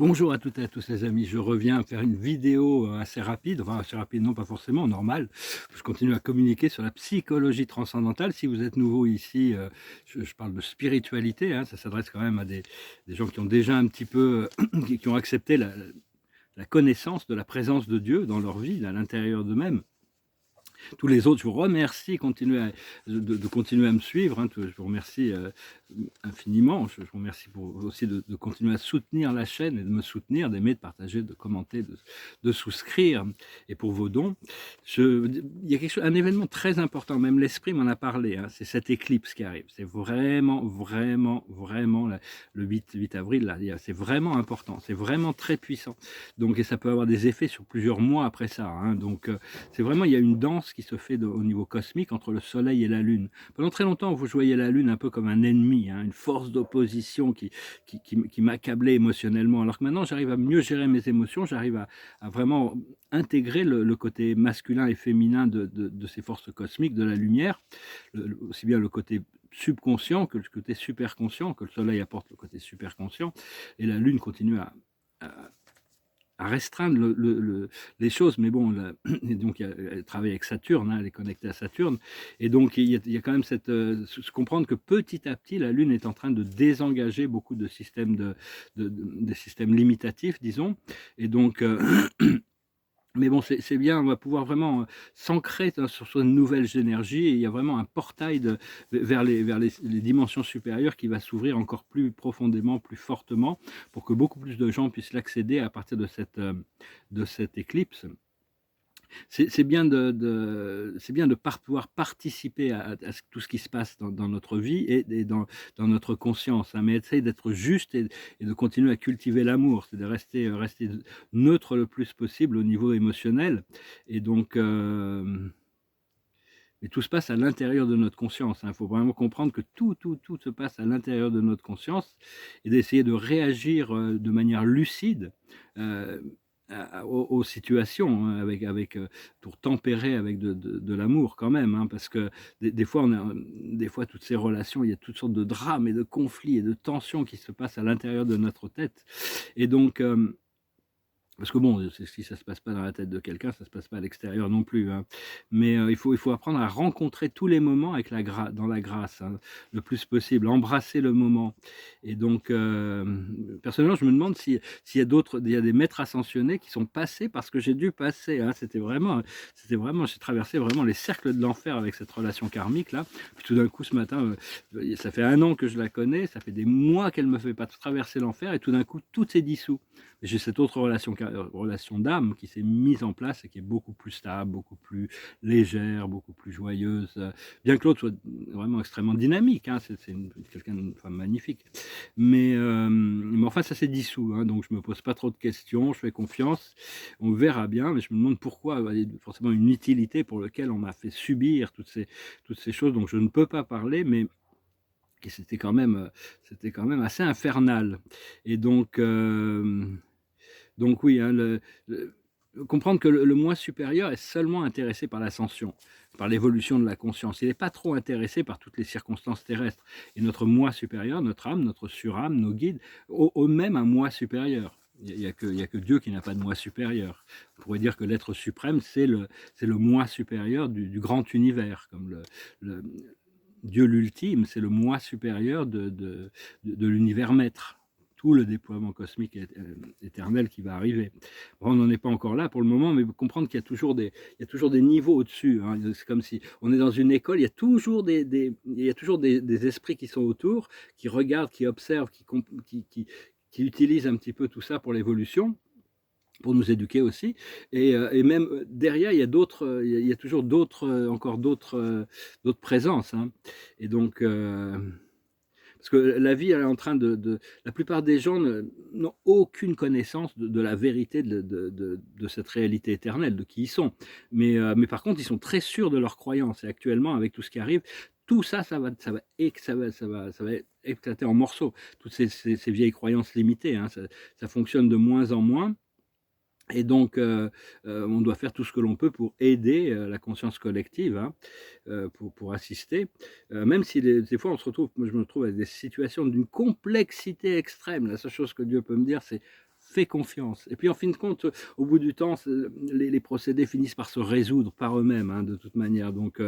Bonjour à toutes et à tous les amis, je reviens faire une vidéo assez rapide, enfin assez rapide non pas forcément, normal. Je continue à communiquer sur la psychologie transcendantale. Si vous êtes nouveau ici, je parle de spiritualité, hein, ça s'adresse quand même à des gens qui ont déjà un petit peu, qui ont accepté la connaissance de la présence de Dieu dans leur vie, à l'intérieur d'eux-mêmes. Tous les autres, je vous remercie de continuer à me suivre, hein, je vous remercie infiniment, je vous remercie aussi de continuer à soutenir la chaîne et de me soutenir, d'aimer, de partager, de commenter, de souscrire, et pour vos dons. Il y a un événement très important, même l'esprit m'en a parlé, hein, c'est cette éclipse qui arrive, c'est vraiment, vraiment, vraiment le 8 avril, là, c'est vraiment important, c'est vraiment très puissant, donc, et ça peut avoir des effets sur plusieurs mois après ça, hein, donc c'est vraiment, il y a une danse qui se fait au niveau cosmique entre le Soleil et la Lune. Pendant très longtemps, vous voyez la Lune un peu comme un ennemi, hein, une force d'opposition qui m'accablait émotionnellement, alors que maintenant, j'arrive à mieux gérer mes émotions, j'arrive à vraiment intégrer le côté masculin et féminin de ces forces cosmiques, de la lumière, aussi bien le côté subconscient que le côté superconscient, que le Soleil apporte le côté superconscient, et la Lune continue à restreindre les choses, mais bon, et donc elle travaille avec Saturne, hein, elle est connectée à Saturne, et donc il y a quand même se comprendre que petit à petit, la Lune est en train de désengager beaucoup de systèmes des systèmes limitatifs, disons, et donc mais bon, c'est bien, on va pouvoir vraiment s'ancrer sur une nouvelle énergie, et il y a vraiment un portail vers les dimensions supérieures qui va s'ouvrir encore plus profondément, plus fortement, pour que beaucoup plus de gens puissent l'accéder à partir de cette éclipse. C'est bien pouvoir participer à tout ce qui se passe dans notre vie et dans notre conscience, hein, mais essayer d'être juste et de continuer à cultiver l'amour, c'est de rester neutre le plus possible au niveau émotionnel, et donc mais tout se passe à l'intérieur de notre conscience, hein. Il faut vraiment comprendre que tout se passe à l'intérieur de notre conscience, et d'essayer de réagir de manière lucide euh, aux situations, hein, pour tempérer avec de l'amour quand même, hein, parce que des fois, des fois, toutes ces relations, il y a toutes sortes de drames et de conflits et de tensions qui se passent à l'intérieur de notre tête. Et donc, parce que bon, si ça se passe pas dans la tête de quelqu'un, ça se passe pas à l'extérieur non plus, hein. Mais il faut apprendre à rencontrer tous les moments avec dans la grâce, hein, le plus possible, embrasser le moment. Et donc, personnellement, je me demande s'il y a il y a des maîtres ascensionnés qui sont passés parce que j'ai dû passer, hein. J'ai traversé vraiment les cercles de l'enfer avec cette relation karmique là. Puis tout d'un coup, ce matin, ça fait 1 an que je la connais, ça fait des mois qu'elle me fait pas traverser l'enfer, et tout d'un coup, tout s'est dissous. J'ai cette autre relation d'âme qui s'est mise en place et qui est beaucoup plus stable, beaucoup plus légère, beaucoup plus joyeuse, bien que l'autre soit vraiment extrêmement dynamique, hein, quelqu'un d'une femme magnifique. Mais enfin, ça s'est dissous, hein, donc je me pose pas trop de questions, je fais confiance, on verra bien, mais je me demande pourquoi, il y a forcément une utilité pour laquelle on m'a fait subir toutes ces choses dont je ne peux pas parler, mais c'était quand même assez infernal. Et donc oui, hein, comprendre que le moi supérieur est seulement intéressé par l'ascension, par l'évolution de la conscience. Il n'est pas trop intéressé par toutes les circonstances terrestres. Et notre moi supérieur, notre âme, notre surâme, nos guides, ont même un moi supérieur. Il n'y a que Dieu qui n'a pas de moi supérieur. On pourrait dire que l'être suprême, c'est le moi supérieur du grand univers, comme le Dieu l'ultime, c'est le moi supérieur de l'univers maître. Tout le déploiement cosmique éternel qui va arriver. Bon, on n'en est pas encore là pour le moment, mais comprendre qu'il y a toujours des niveaux au-dessus, hein. C'est comme si on est dans une école, il y a toujours des esprits qui sont autour, qui regardent, qui observent, qui utilisent un petit peu tout ça pour l'évolution, pour nous éduquer aussi, et même derrière, il y a il y a toujours encore d'autres présences, hein. Et donc, parce que la vie, elle est en train la plupart des gens n'ont aucune connaissance de la vérité de cette réalité éternelle, de qui ils sont. Mais par contre, ils sont très sûrs de leurs croyances. Et actuellement, avec tout ce qui arrive, tout ça, ça va éclater en morceaux. Toutes ces vieilles croyances limitées, hein, ça fonctionne de moins en moins. Et donc, on doit faire tout ce que l'on peut pour aider la conscience collective, hein, pour assister. Même si des fois, moi je me retrouve avec des situations d'une complexité extrême. La seule chose que Dieu peut me dire, c'est fais confiance. Et puis en fin de compte, au bout du temps, les procédés finissent par se résoudre par eux-mêmes, hein, de toute manière. Donc,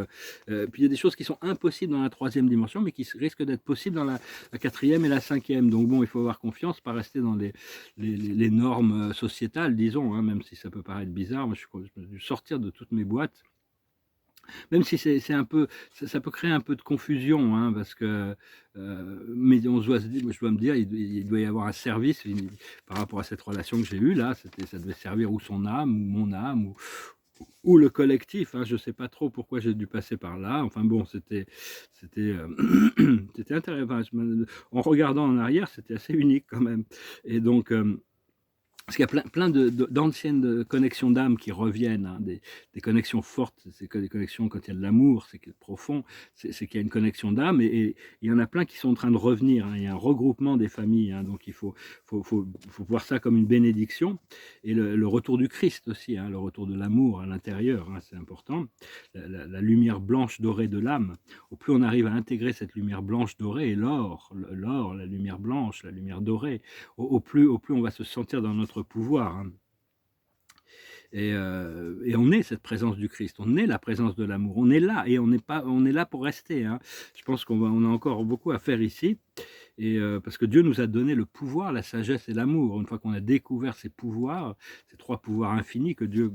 puis il y a des choses qui sont impossibles dans la troisième dimension, mais qui risquent d'être possibles dans la quatrième et la cinquième. Donc bon, il faut avoir confiance, pas rester dans les normes sociétales, disons, hein, même si ça peut paraître bizarre. Moi, je me suis sortir de toutes mes boîtes. Même si c'est un peu, ça peut créer un peu de confusion, hein, parce que, mais on se doit se dire, moi je dois me dire, il doit y avoir un service par rapport à cette relation que j'ai eue là, ça devait servir ou son âme, ou mon âme, ou le collectif, hein, je ne sais pas trop pourquoi j'ai dû passer par là. Enfin bon, c'était c'était intéressant. Enfin, en regardant en arrière, c'était assez unique quand même. Et donc, parce qu'il y a plein d'anciennes connexions d'âme qui reviennent, hein, des connexions fortes, c'est que des connexions quand il y a de l'amour, c'est profond, c'est qu'il y a une connexion d'âme, et il y en a plein qui sont en train de revenir, hein, il y a un regroupement des familles, hein, donc il faut voir ça comme une bénédiction, et le retour du Christ aussi, hein, le retour de l'amour à l'intérieur, hein, c'est important, la lumière blanche dorée de l'âme. Au plus on arrive à intégrer cette lumière blanche dorée, et l'or, la lumière blanche, la lumière dorée, au plus on va se sentir dans notre pouvoir, hein. Et on est cette présence du Christ, on est la présence de l'amour, on est là, et on est là pour rester, hein. Je pense on a encore beaucoup à faire ici, et parce que Dieu nous a donné le pouvoir, la sagesse et l'amour. Une fois qu'on a découvert ces pouvoirs, ces trois pouvoirs infinis que Dieu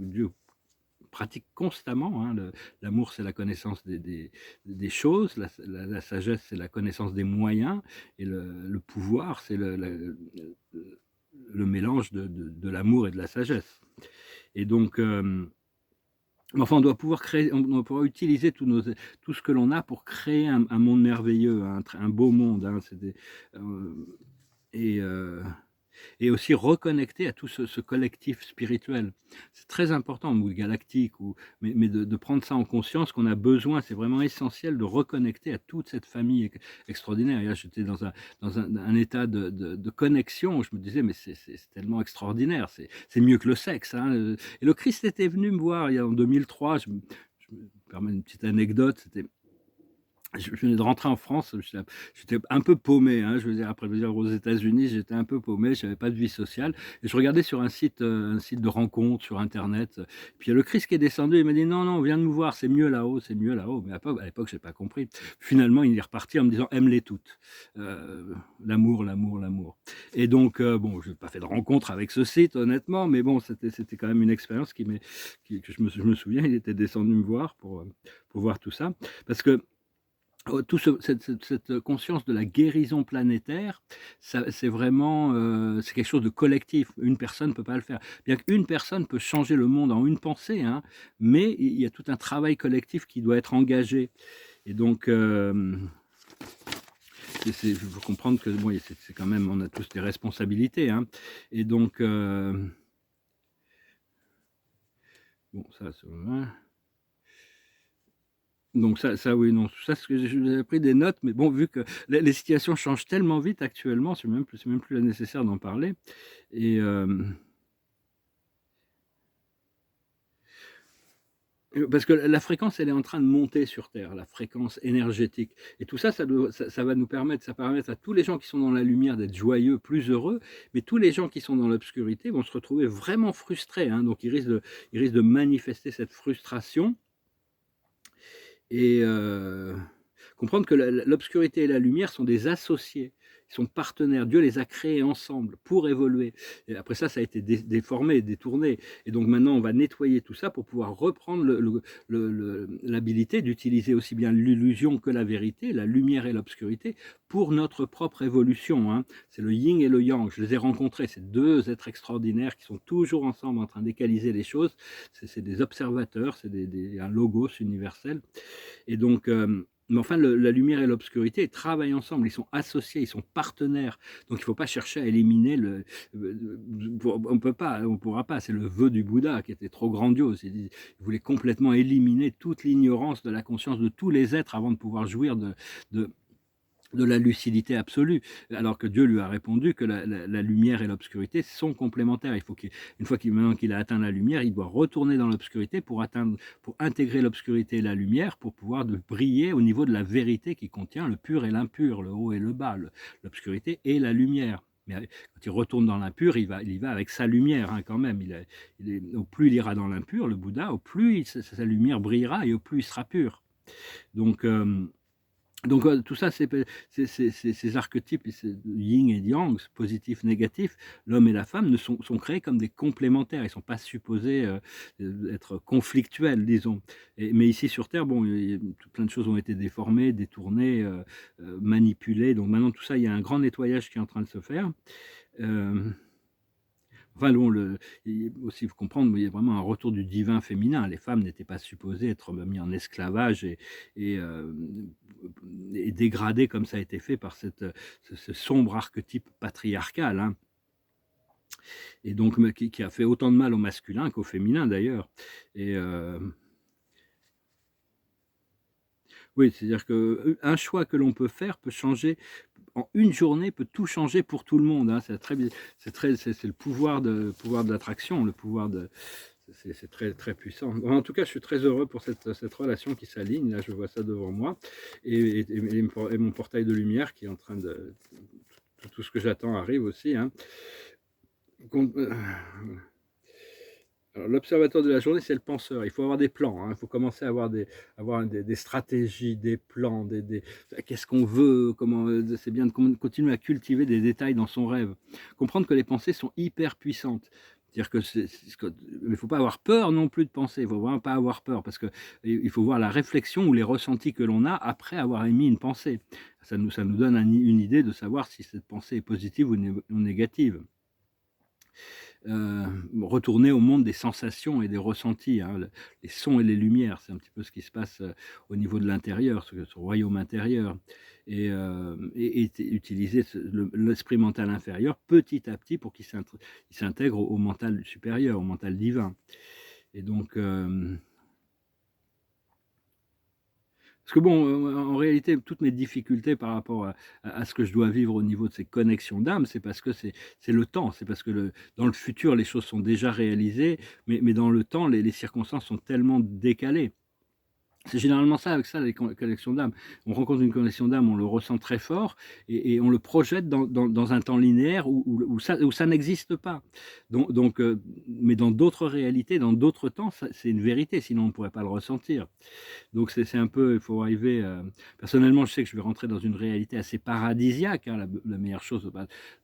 pratique constamment, hein. L'amour, c'est la connaissance des choses, la sagesse, c'est la connaissance des moyens, et le pouvoir, c'est le mélange de l'amour et de la sagesse. Et donc, enfin, on doit pouvoir créer, on doit pouvoir utiliser tout ce que l'on a pour créer un monde merveilleux, un beau monde, hein. Et et aussi reconnecter à tout ce collectif spirituel. C'est très important, ou galactique, mais de prendre ça en conscience, qu'on a besoin, c'est vraiment essentiel de reconnecter à toute cette famille extraordinaire. Et là, j'étais dans un état de connexion où je me disais, mais c'est tellement extraordinaire, c'est mieux que le sexe, hein. Et le Christ était venu me voir en 2003, je me permets une petite anecdote, je venais de rentrer en France, j'étais un peu paumé, hein, je veux dire, après plusieurs aux États-Unis, j'étais un peu paumé, je n'avais pas de vie sociale, et je regardais sur un site de rencontre sur Internet, puis il y a le Christ qui est descendu, il m'a dit non, non, viens de nous voir, c'est mieux là-haut, c'est mieux là-haut, mais à l'époque, je n'ai pas compris. Finalement, il est reparti en me disant, aime-les toutes, l'amour, l'amour, l'amour. Et donc, bon, je n'ai pas fait de rencontre avec ce site, honnêtement, mais bon, c'était quand même une expérience que je me souviens, il était descendu me voir pour voir tout ça, parce que cette conscience de la guérison planétaire, c'est vraiment c'est quelque chose de collectif. Une personne ne peut pas le faire. Bien qu'une personne peut changer le monde en une pensée, hein, mais il y a tout un travail collectif qui doit être engagé. Et donc, il faut comprendre que bon, c'est quand même, on a tous des responsabilités, hein. Et donc, bon, ça, c'est vrai. Donc ça oui, non, ça, ce que j'ai pris des notes, mais bon, vu que les situations changent tellement vite actuellement, c'est même plus nécessaire d'en parler. Et parce que la fréquence, elle est en train de monter sur Terre, la fréquence énergétique. Et tout ça, ça va nous permettre, ça permet à tous les gens qui sont dans la lumière d'être joyeux, plus heureux, mais tous les gens qui sont dans l'obscurité vont se retrouver vraiment frustrés, hein. Donc ils risquent de manifester cette frustration. Et comprendre que l'obscurité et la lumière sont des associés, ils sont partenaires. Dieu les a créés ensemble pour évoluer. Et après ça, ça a été déformé, détourné. Et donc maintenant, on va nettoyer tout ça pour pouvoir reprendre l'habilité d'utiliser aussi bien l'illusion que la vérité, la lumière et l'obscurité, pour notre propre évolution, hein. C'est le yin et le yang. Je les ai rencontrés, ces deux êtres extraordinaires qui sont toujours ensemble en train d'égaliser les choses. C'est des observateurs, c'est un logos universel. Et donc, mais enfin, la lumière et l'obscurité travaillent ensemble, ils sont associés, ils sont partenaires. Donc, il ne faut pas chercher à éliminer on peut pas, on ne pourra pas. C'est le vœu du Bouddha qui était trop grandiose. Il voulait complètement éliminer toute l'ignorance de la conscience de tous les êtres avant de pouvoir jouir de la lucidité absolue, alors que Dieu lui a répondu que la lumière et l'obscurité sont complémentaires. Une fois maintenant qu'il a atteint la lumière, il doit retourner dans l'obscurité pour intégrer l'obscurité et la lumière, pour pouvoir briller au niveau de la vérité qui contient le pur et l'impur, le haut et le bas, l'obscurité et la lumière. mais quand il retourne dans l'impur, il y va avec sa lumière, hein, quand même. Au plus il ira dans l'impur, le Bouddha, au plus sa lumière brillera et au plus il sera pur. Donc, tout ça, ces archétypes, yin et yang, positif, négatif, l'homme et la femme sont créés comme des complémentaires. Ils ne sont pas supposés être conflictuels, disons. Mais ici sur Terre, bon, plein de choses ont été déformées, détournées, manipulées. Donc maintenant, tout ça, il y a un grand nettoyage qui est en train de se faire. Euh, Enfin, bon, aussi, il faut comprendre, il y a vraiment un retour du divin féminin. Les femmes n'étaient pas supposées être mises en esclavage et, euh, et dégradées comme ça a été fait par ce sombre archétype patriarcal, hein, et donc qui a fait autant de mal au masculin qu'au féminin d'ailleurs. Et oui, c'est-à-dire qu'un choix que l'on peut faire peut changer, en une journée, peut tout changer pour tout le monde, hein. C'est le pouvoir de l'attraction, le pouvoir de, c'est très, très puissant. Bon, en tout cas, je suis très heureux pour cette relation qui s'aligne. Là, je vois ça devant moi. Et mon portail de lumière qui est en train de... Tout ce que j'attends arrive aussi, hein. L'observateur de la journée, c'est le penseur. Il faut avoir des plans, hein. Il faut commencer à avoir des stratégies, des plans, qu'est-ce qu'on veut, c'est bien de continuer à cultiver des détails dans son rêve. Comprendre que les pensées sont hyper puissantes. C'est-à-dire que il ne faut pas avoir peur non plus de penser. Il ne faut vraiment pas avoir peur parce qu'il faut voir la réflexion ou les ressentis que l'on a après avoir émis une pensée. Ça nous donne une idée de savoir si cette pensée est positive ou négative. Retourner au monde des sensations et des ressentis, hein, les sons et les lumières, c'est un petit peu ce qui se passe au niveau de l'intérieur, ce royaume intérieur, et utiliser l'esprit mental inférieur petit à petit pour qu'il s'intègre au mental supérieur, au mental divin. Et donc, parce que bon, en réalité, toutes mes difficultés par rapport à ce que je dois vivre au niveau de ces connexions d'âme, c'est parce que c'est le temps, c'est parce que dans le futur, les choses sont déjà réalisées, mais dans le temps, les circonstances sont tellement décalées. C'est généralement ça, avec ça, les connexions d'âme. On rencontre une connexion d'âme, on le ressent très fort, et on le projette dans un temps linéaire où ça n'existe pas. Mais dans d'autres réalités, dans d'autres temps, c'est une vérité, sinon on ne pourrait pas le ressentir. Donc c'est un peu, il faut arriver. Personnellement, je sais que je vais rentrer dans une réalité assez paradisiaque, hein. La meilleure chose,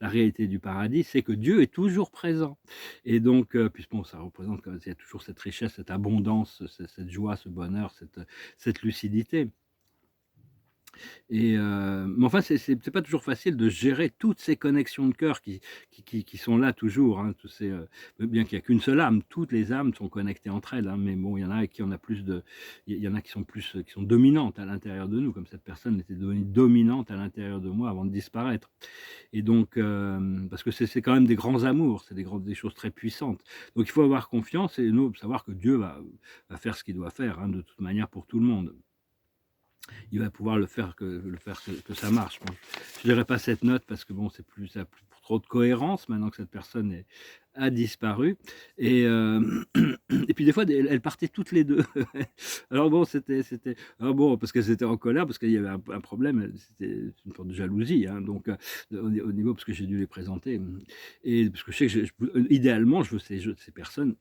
la réalité du paradis, c'est que Dieu est toujours présent. Et donc, puis bon, ça représente, il y a toujours cette richesse, cette abondance, cette joie, ce bonheur, cette lucidité. Mais enfin, c'est pas toujours facile de gérer toutes ces connexions de cœur qui sont là toujours, hein, bien qu'il n'y a qu'une seule âme, toutes les âmes sont connectées entre elles, hein, mais bon, il y en a qui en a plus il y en a qui sont dominantes à l'intérieur de nous, comme cette personne était devenue dominante à l'intérieur de moi avant de disparaître. Et donc, parce que c'est quand même des grands amours, c'est des choses très puissantes. Donc il faut avoir confiance et savoir que Dieu va faire ce qu'il doit faire, hein, de toute manière pour tout le monde. Il va pouvoir que ça marche. Bon, je ne dirais pas cette note parce que bon, ça a plus pour trop de cohérence maintenant que cette personne a disparu. Et, et puis des fois, elles partaient toutes les deux. Alors bon, alors bon, parce qu'elles étaient en colère, parce qu'il y avait un problème, c'était une sorte de jalousie, hein, donc au niveau, parce que j'ai dû les présenter. Et parce que je sais que idéalement, je veux ces personnes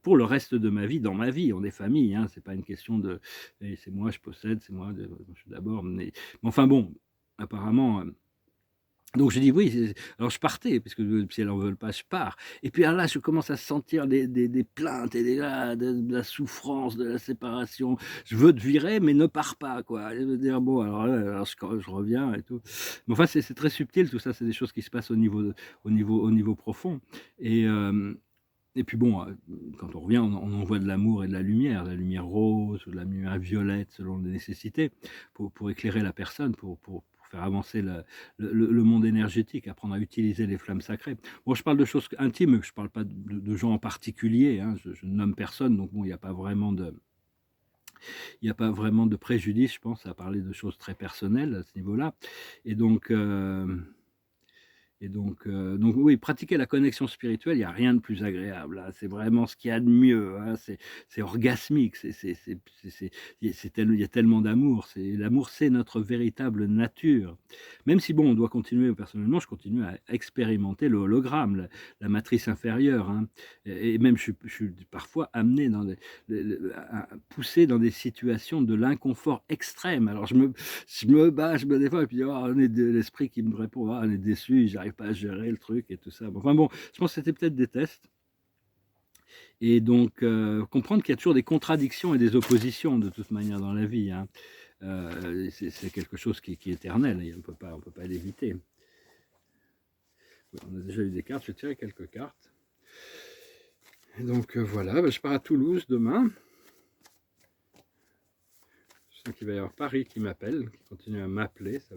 pour le reste de ma vie, dans ma vie, on est famille, hein, c'est pas une question de c'est moi, je possède, c'est moi, je suis d'abord, mais enfin bon, apparemment. Donc je dis oui, alors je partais, parce que si elles n'en veulent pas, je pars. Et puis alors là, je commence à sentir des plaintes et de la souffrance, de la séparation. Je veux te virer, mais ne pars pas, quoi. Je veux dire, bon, alors là, je reviens et tout. Mais enfin, c'est très subtil, tout ça, c'est des choses qui se passent au niveau profond. Et, et puis bon, quand on revient, on envoie de l'amour et de la lumière rose ou de la lumière violette selon les nécessités, pour éclairer la personne, pour faire avancer le monde énergétique, apprendre à utiliser les flammes sacrées. Bon, je parle de choses intimes, je ne parle pas de gens en particulier, hein, je ne nomme personne, donc bon, il n'y a pas vraiment de préjudice, je pense, à parler de choses très personnelles à ce niveau-là. Et donc, Donc oui, pratiquer la connexion spirituelle, il n'y a rien de plus agréable, hein. C'est vraiment ce qu'il y a de mieux, hein. C'est orgasmique, il y a tellement d'amour. L'amour, c'est notre véritable nature. Même si, bon, on doit continuer, personnellement, je continue à expérimenter le hologramme, la matrice inférieure, hein. Et même, je suis parfois amené poussé dans des situations de l'inconfort extrême. Alors, je me bats, je me défends, et puis on est l'esprit qui me répond, on est déçu, j'arrive pas à gérer le truc et tout ça. Enfin bon, je pense que c'était peut-être des tests. Et donc, comprendre qu'il y a toujours des contradictions et des oppositions de toute manière dans la vie, hein. C'est quelque chose qui est éternel, et on peut pas l'éviter. On a déjà eu des cartes, je vais tirer quelques cartes. Et donc voilà, je pars à Toulouse demain. Je sens qu'il va y avoir Paris qui m'appelle, qui continue à m'appeler, ça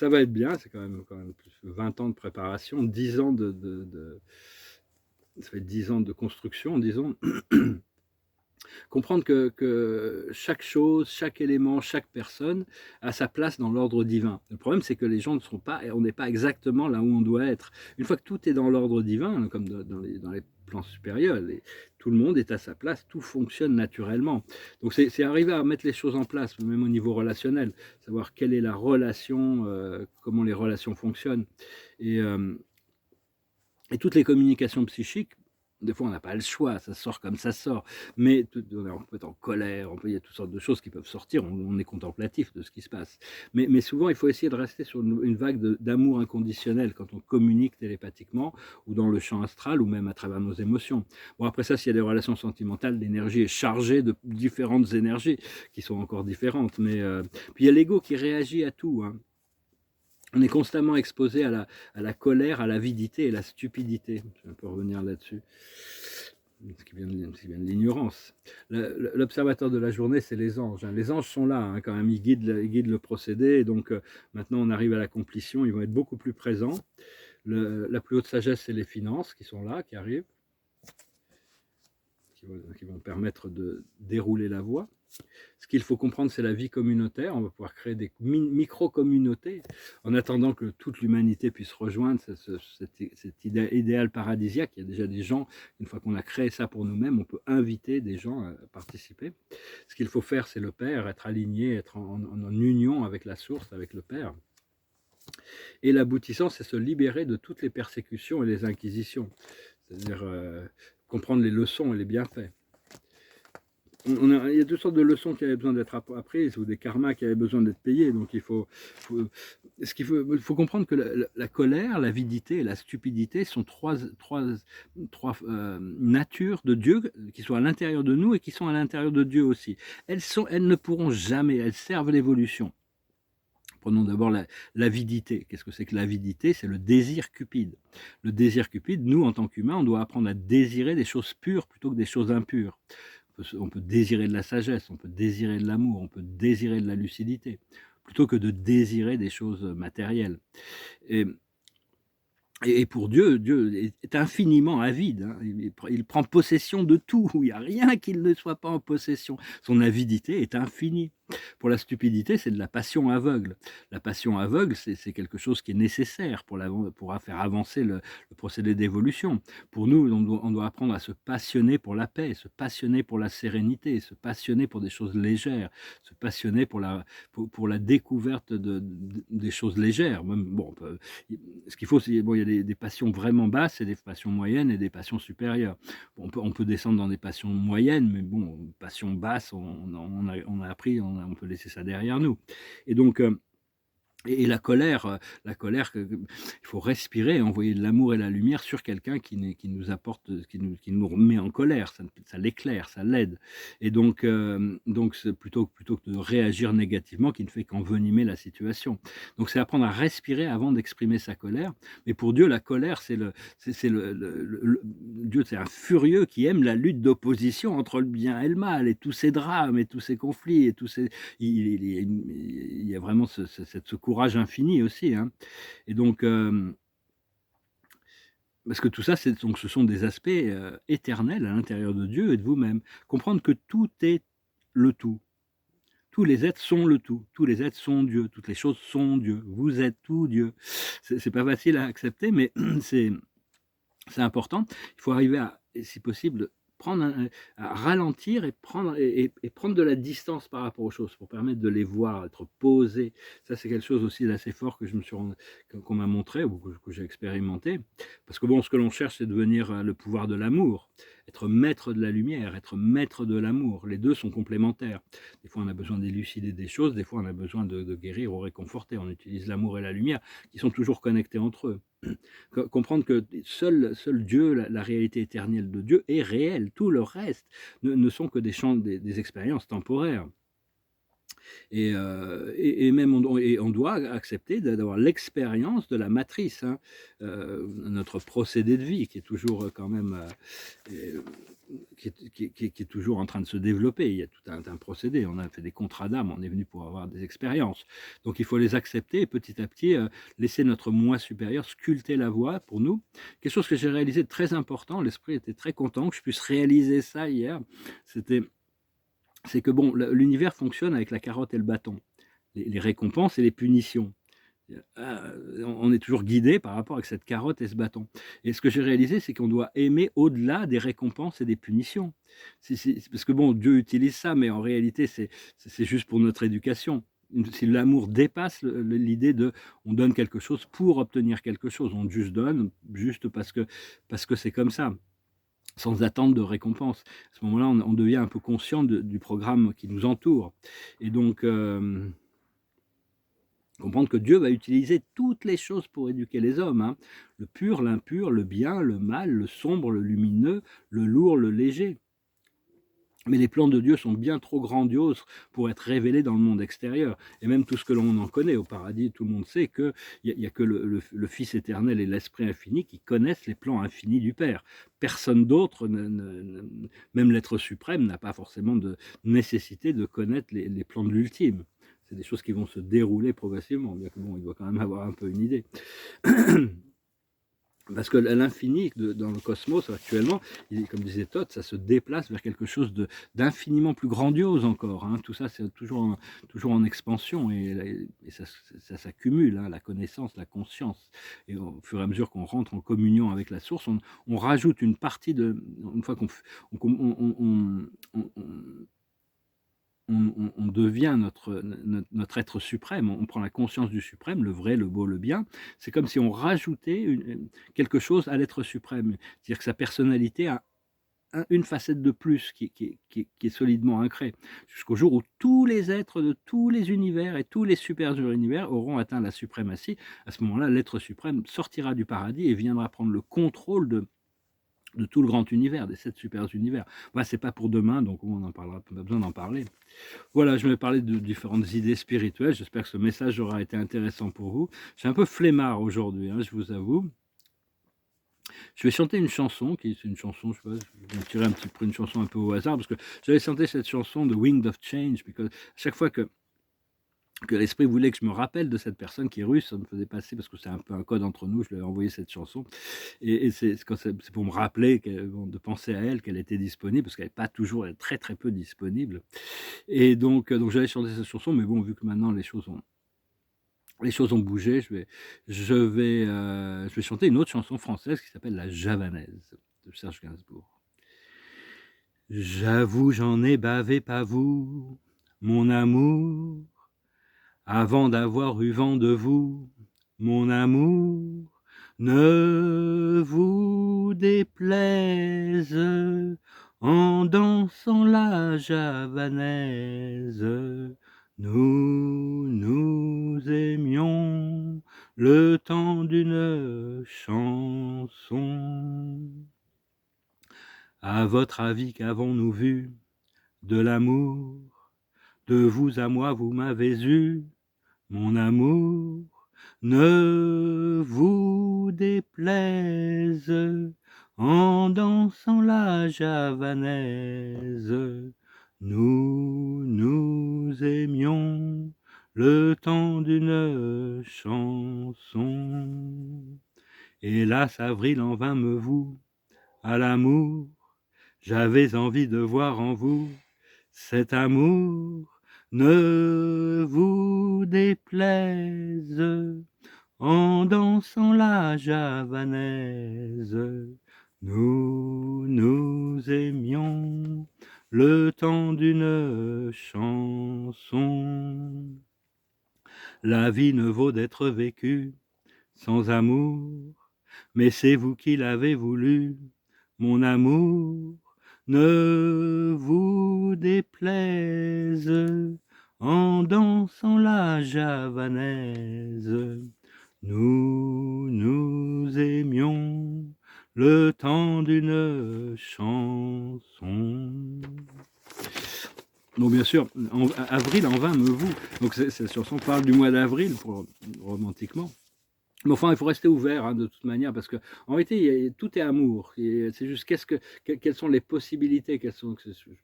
va être bien. C'est quand même plus de 20 ans de préparation, 10 ans ça fait 10 ans de construction, disons. Comprendre que chaque chose, chaque élément, chaque personne a sa place dans l'ordre divin. Le problème, c'est que les gens ne sont pas, on n'est pas exactement là où on doit être. Une fois que tout est dans l'ordre divin, comme dans les plans supérieurs, tout le monde est à sa place, tout fonctionne naturellement. Donc c'est arriver à mettre les choses en place, même au niveau relationnel, savoir quelle est la relation, comment les relations fonctionnent. Et, et toutes les communications psychiques, des fois on n'a pas le choix, ça sort comme ça sort, mais on peut être en colère, il y a toutes sortes de choses qui peuvent sortir, on est contemplatif de ce qui se passe. Mais souvent il faut essayer de rester sur une vague d'amour inconditionnel quand on communique télépathiquement, ou dans le champ astral, ou même à travers nos émotions. Bon, après ça, s'il y a des relations sentimentales, l'énergie est chargée de différentes énergies, qui sont encore différentes, mais puis il y a l'ego qui réagit à tout, hein. On est constamment exposé à la colère, à l'avidité et à la stupidité. Je vais un peu revenir là-dessus, ce qui vient de l'ignorance. L'observateur de la journée, c'est les anges, hein. Les anges sont là, hein, quand même, ils guident le procédé. Et donc maintenant, on arrive à la complétion, ils vont être beaucoup plus présents. La plus haute sagesse, c'est les finances qui sont là, qui arrivent, qui vont permettre de dérouler la voie. Ce qu'il faut comprendre, c'est la vie communautaire. On va pouvoir créer des micro-communautés en attendant que toute l'humanité puisse rejoindre cet idéal paradisiaque. Il y a déjà des gens, une fois qu'on a créé ça pour nous-mêmes, on peut inviter des gens à participer. Ce qu'il faut faire, c'est le Père, être aligné, être en union avec la source, avec le Père. Et l'aboutissant, c'est se libérer de toutes les persécutions et les inquisitions. C'est-à-dire comprendre les leçons et les bienfaits. Il y a toutes sortes de leçons qui avaient besoin d'être apprises, ou des karmas qui avaient besoin d'être payés. Donc il faut comprendre que la colère, l'avidité et la stupidité sont trois natures de Dieu qui sont à l'intérieur de nous et qui sont à l'intérieur de Dieu aussi. Elles ne pourront jamais, elles servent l'évolution. Prenons d'abord l'avidité. Qu'est-ce que c'est que l'avidité? C'est le désir cupide. Le désir cupide, nous, en tant qu'humains, on doit apprendre à désirer des choses pures plutôt que des choses impures. On peut désirer de la sagesse, on peut désirer de l'amour, on peut désirer de la lucidité, plutôt que de désirer des choses matérielles. Et pour Dieu, Dieu est infiniment avide, hein. Il prend possession de tout, il n'y a rien qu'il ne soit pas en possession. Son avidité est infinie. Pour la stupidité, c'est de la passion aveugle. La passion aveugle, c'est quelque chose qui est nécessaire pour faire avancer le procédé d'évolution. Pour nous, on doit apprendre à se passionner pour la paix, se passionner pour la sérénité, se passionner pour des choses légères, se passionner pour la découverte des choses légères. Même, bon, ce qu'il faut, c'est, bon, il y a des passions vraiment basses et des passions moyennes et des passions supérieures. Bon, on peut descendre dans des passions moyennes, mais bon, passions basses, on a appris, on peut laisser ça derrière nous. Et donc, et la colère, il faut respirer et envoyer de l'amour et la lumière sur quelqu'un qui nous apporte, qui nous remet en colère, ça l'éclaire, ça l'aide. Et donc c'est plutôt que de réagir négativement, qui ne fait qu'envenimer la situation. Donc c'est apprendre à respirer avant d'exprimer sa colère. Mais pour Dieu, la colère, Dieu, c'est un furieux qui aime la lutte d'opposition entre le bien et le mal, et tous ces drames, et tous ces conflits, et il y a vraiment ce courage infini aussi, hein. Et donc, parce que tout ça, ce sont des aspects éternels à l'intérieur de Dieu et de vous-même. Comprendre que tout est le tout. tous les êtres sont le tout, tous les êtres sont Dieu, toutes les choses sont Dieu, vous êtes tout Dieu. C'est pas facile à accepter, mais c'est important. Il faut arriver à, si possible, à ralentir et prendre de la distance par rapport aux choses pour permettre de les voir, être posé. Ça, c'est quelque chose aussi d'assez fort que qu'on m'a montré ou que j'ai expérimenté. Parce que bon, ce que l'on cherche, c'est devenir le pouvoir de l'amour, être maître de la lumière, être maître de l'amour. Les deux sont complémentaires. Des fois, on a besoin d'élucider des choses, des fois, on a besoin de guérir ou réconforter. On utilise l'amour et la lumière qui sont toujours connectés entre eux. Comprendre que seul Dieu, la réalité éternelle de Dieu est réelle. Tout le reste ne sont que des expériences temporaires. Et même on doit accepter d'avoir l'expérience de la matrice, hein, notre procédé de vie qui est toujours quand même qui est toujours en train de se développer. Il y a tout un procédé. On a fait des contrats d'âme, on est venu pour avoir des expériences. Donc il faut les accepter et petit à petit laisser notre moi supérieur sculpter la voie pour nous. Quelque chose que j'ai réalisé de très important, l'esprit était très content que je puisse réaliser ça hier. C'est que bon, l'univers fonctionne avec la carotte et le bâton, les récompenses et les punitions. On est toujours guidé par rapport avec cette carotte et ce bâton. Et ce que j'ai réalisé, c'est qu'on doit aimer au-delà des récompenses et des punitions. Parce que bon, Dieu utilise ça, mais en réalité, c'est juste pour notre éducation. Si l'amour dépasse l'idée de on donne quelque chose pour obtenir quelque chose, on juste donne juste parce que c'est comme ça, sans attente de récompense. À ce moment-là, on devient un peu conscient du programme qui nous entoure. Et donc, comprendre que Dieu va utiliser toutes les choses pour éduquer les hommes, hein. Le pur, l'impur, le bien, le mal, le sombre, le lumineux, le lourd, le léger. Mais les plans de Dieu sont bien trop grandioses pour être révélés dans le monde extérieur. Et même tout ce que l'on en connaît au paradis, tout le monde sait qu'il n'y a que le Fils éternel et l'Esprit infini qui connaissent les plans infinis du Père. Personne d'autre, même l'être suprême, n'a pas forcément de nécessité de connaître les plans de l'ultime. C'est des choses qui vont se dérouler progressivement, bien que bon, il doit quand même avoir un peu une idée. Parce que l'infini dans le cosmos actuellement, comme disait Todd, ça se déplace vers quelque chose d'infiniment plus grandiose encore, hein. Tout ça, c'est toujours en expansion et ça s'accumule, hein, la connaissance, la conscience. Et au fur et à mesure qu'on rentre en communion avec la source, on rajoute une partie une fois on devient notre être suprême, on prend la conscience du suprême, le vrai, le beau, le bien. C'est comme si on rajoutait quelque chose à l'être suprême. C'est-à-dire que sa personnalité a une facette de plus qui est solidement ancrée, jusqu'au jour où tous les êtres de tous les univers et tous les super-univers auront atteint la suprématie. À ce moment-là, l'être suprême sortira du paradis et viendra prendre le contrôle de tout le grand univers, des 7 super-univers. Voilà, c'est pas pour demain, donc on en parlera, pas besoin d'en parler. Voilà, je vais parler de différentes idées spirituelles. J'espère que ce message aura été intéressant pour vous. Je suis un peu flemmard aujourd'hui, hein, je vous avoue. Je vais chanter une chanson, c'est une chanson, je sais pas, je vais tirer une chanson un peu au hasard, parce que j'avais chanté cette chanson de Wind of Change, parce que chaque fois que l'esprit voulait que je me rappelle de cette personne qui est russe, ça me faisait passer, parce que c'est un peu un code entre nous, je lui ai envoyé cette chanson, et c'est pour me rappeler de penser à elle, qu'elle était disponible, parce qu'elle n'est pas toujours, elle est très très peu disponible, et donc j'avais chanté cette chanson, mais bon, vu que maintenant les choses ont bougé, je vais chanter une autre chanson française qui s'appelle La Javanaise, de Serge Gainsbourg. J'avoue, j'en ai bavé, pas vous, mon amour, avant d'avoir eu vent de vous, mon amour, ne vous déplaise en dansant la javanaise. Nous aimions le temps d'une chanson. À votre avis, qu'avons-nous vu de l'amour? De vous à moi, vous m'avez eu, mon amour. Ne vous déplaise en dansant la javanaise. Nous aimions le temps d'une chanson. Hélas, avril en vain me voue à l'amour. J'avais envie de voir en vous cet amour ne vous déplaise en dansant la javanaise. Nous nous aimions le temps d'une chanson. La vie ne vaut d'être vécue sans amour, mais c'est vous qui l'avez voulu, mon amour. Ne vous déplaise en dansant la javanaise. Nous nous aimions le temps d'une chanson. Donc bien sûr, avril en vain me voue. Donc cette chanson parle du mois d'avril, romantiquement. Mais enfin, il faut rester ouvert hein, de toute manière, parce que en réalité, tout est amour. C'est juste quelles sont les possibilités, je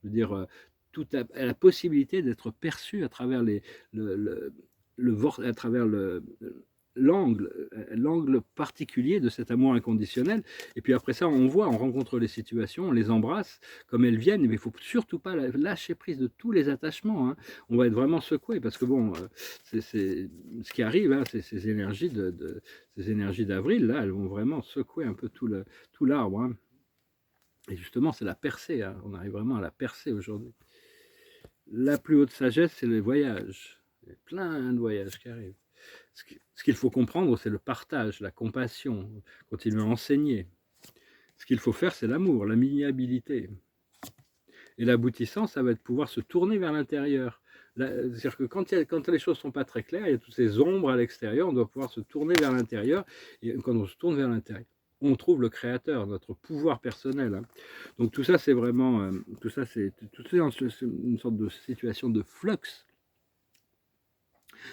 veux dire, tout a la possibilité d'être perçu à travers à travers l'angle particulier de cet amour inconditionnel. Et puis après ça, on rencontre les situations, on les embrasse comme elles viennent, mais il ne faut surtout pas lâcher prise de tous les attachements. Hein. On va être vraiment secoué, parce que bon, c'est ce qui arrive, hein, ces énergies d'avril, là, elles vont vraiment secouer un peu tout l'arbre. Hein. Et justement, c'est la percée, hein. On arrive vraiment à la percée aujourd'hui. La plus haute sagesse, c'est les voyages. Il y a plein de voyages qui arrivent. Ce qu'il faut comprendre, c'est le partage, la compassion, continuer à enseigner. Ce qu'il faut faire, c'est l'amour, l'amiabilité. Et l'aboutissant, ça va être pouvoir se tourner vers l'intérieur. C'est-à-dire que quand les choses ne sont pas très claires, il y a toutes ces ombres à l'extérieur, on doit pouvoir se tourner vers l'intérieur. Et quand on se tourne vers l'intérieur, on trouve le créateur, notre pouvoir personnel. Hein. Donc tout ça, c'est vraiment, tout ça, c'est une sorte de situation de flux.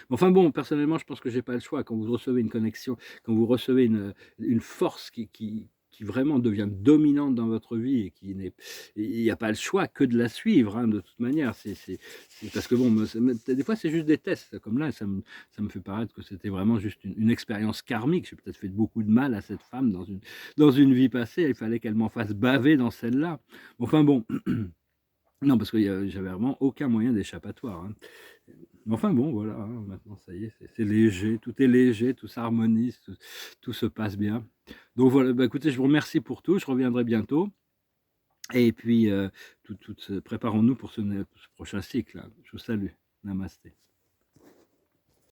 Enfin bon, personnellement, je pense que j'ai pas le choix. Quand vous recevez une connexion, quand vous recevez une force qui vraiment devient dominante dans votre vie et il n'y a pas le choix que de la suivre, hein, de toute manière. C'est parce que bon, des fois c'est juste des tests, comme là, ça me fait paraître que c'était vraiment juste une expérience karmique. J'ai peut-être fait beaucoup de mal à cette femme dans une vie passée. Il fallait qu'elle m'en fasse baver dans celle-là. Enfin bon. Non, parce que j'avais vraiment aucun moyen d'échappatoire. Hein. Mais enfin bon, voilà, hein, maintenant ça y est, c'est léger, tout s'harmonise, tout se passe bien. Donc voilà, bah, écoutez, je vous remercie pour tout, je reviendrai bientôt. Et puis, préparons-nous pour ce prochain cycle. Hein. Je vous salue. Namasté.